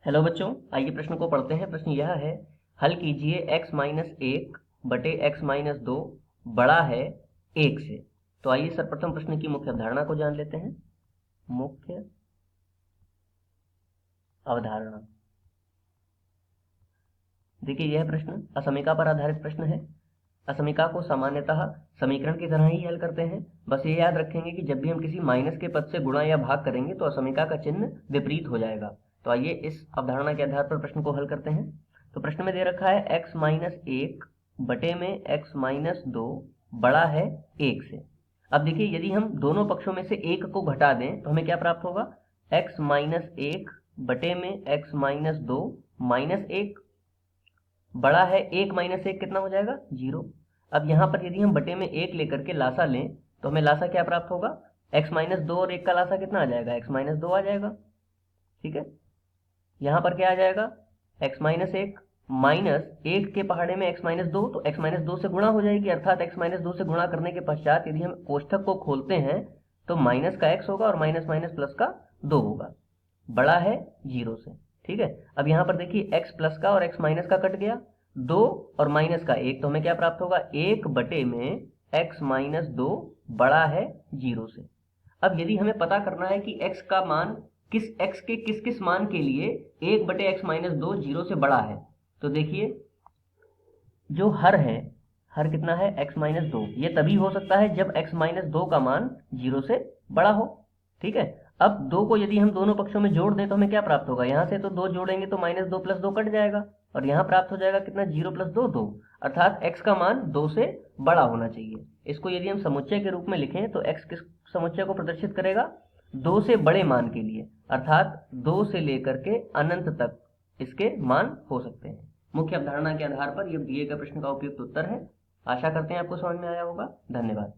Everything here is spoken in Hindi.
हेलो बच्चों, आइए प्रश्न को पढ़ते हैं। प्रश्न यह है, हल कीजिए x माइनस 1 बटे x माइनस 2 बड़ा है 1 से। तो आइए सर्वप्रथम प्रश्न की मुख्य अवधारणा को जान लेते हैं। मुख्य अवधारणा। देखिए, यह प्रश्न असमीका पर आधारित प्रश्न है। असमीका को सामान्यतः समीकरण की तरह ही हल करते हैं। बस ये याद रखेंगे कि जब भी हम किसी माइनस के पद से गुणा या भाग करेंगे तो असमीका का चिन्ह विपरीत हो जाएगा। तो आइए इस अवधारणा के आधार पर प्रश्न को हल करते हैं। तो प्रश्न में दे रखा है x माइनस 1 बटे में x माइनस 2 बड़ा है 1 से। अब देखिए, यदि हम दोनों पक्षों में से एक को घटा दें तो हमें क्या प्राप्त होगा? x माइनस 1 बटे में x माइनस 2 माइनस 1 बड़ा है 1 माइनस 1 कितना हो जाएगा? 0। अब यहाँ पर यदि हम बटे में 1 लेकर के लासा लें तो हमें लासा क्या प्राप्त होगा? x माइनस 2 और 1 का लासा कितना आ जाएगा? x माइनस 2 आ जाएगा। ठीक है, यहाँ पर क्या आ जाएगा? x माइनस 1 माइनस 1 के पहाड़े में x माइनस 2, तो x माइनस 2 से गुणा हो जाएगी। अर्थात x माइनस 2 से गुणा करने के पश्चात यदि हम कोष्ठक को खोलते हैं तो माइनस का x होगा और माइनस माइनस प्लस का 2 होगा। बड़ा है 0 से। ठीक है, अब यहाँ पर देखिए, x प्लस का और x माइनस का कट गया, 2 और माइनस का 1, तो हमें क्या प्राप्त होगा? 1 बटे में x माइनस 2 बड़ा है 0 से। अब यदि हमें पता करना है कि x का मान x के किस किस मान के लिए 1 बटे x माइनस 2 0 से बड़ा है, तो देखिए, जो हर है, हर कितना है? x minus 2। ये तभी हो सकता है जब x माइनस 2 का मान 0 से बड़ा हो। ठीक है, अब 2 को यदि हम दोनों पक्षों में जोड़ दें तो हमें क्या प्राप्त होगा? यहाँ से तो 2 जोड़ेंगे तो माइनस 2 प्लस 2 कट जाएगा और यहाँ प्राप्त हो जाएगा कितना? 0 प्लस 2 2। अर्थात x का मान 2 से बड़ा होना चाहिए। इसको यदि हम समुच्चय के रूप में लिखें तो x किस समुच्चय को प्रदर्शित करेगा? 2 से बड़े मान के लिए, अर्थात 2 से लेकर के अनंत तक इसके मान हो सकते हैं। मुख्य अवधारणा के आधार पर यह दिए गए प्रश्न का उपयुक्त उत्तर है। आशा करते हैं आपको समझ में आया होगा। धन्यवाद।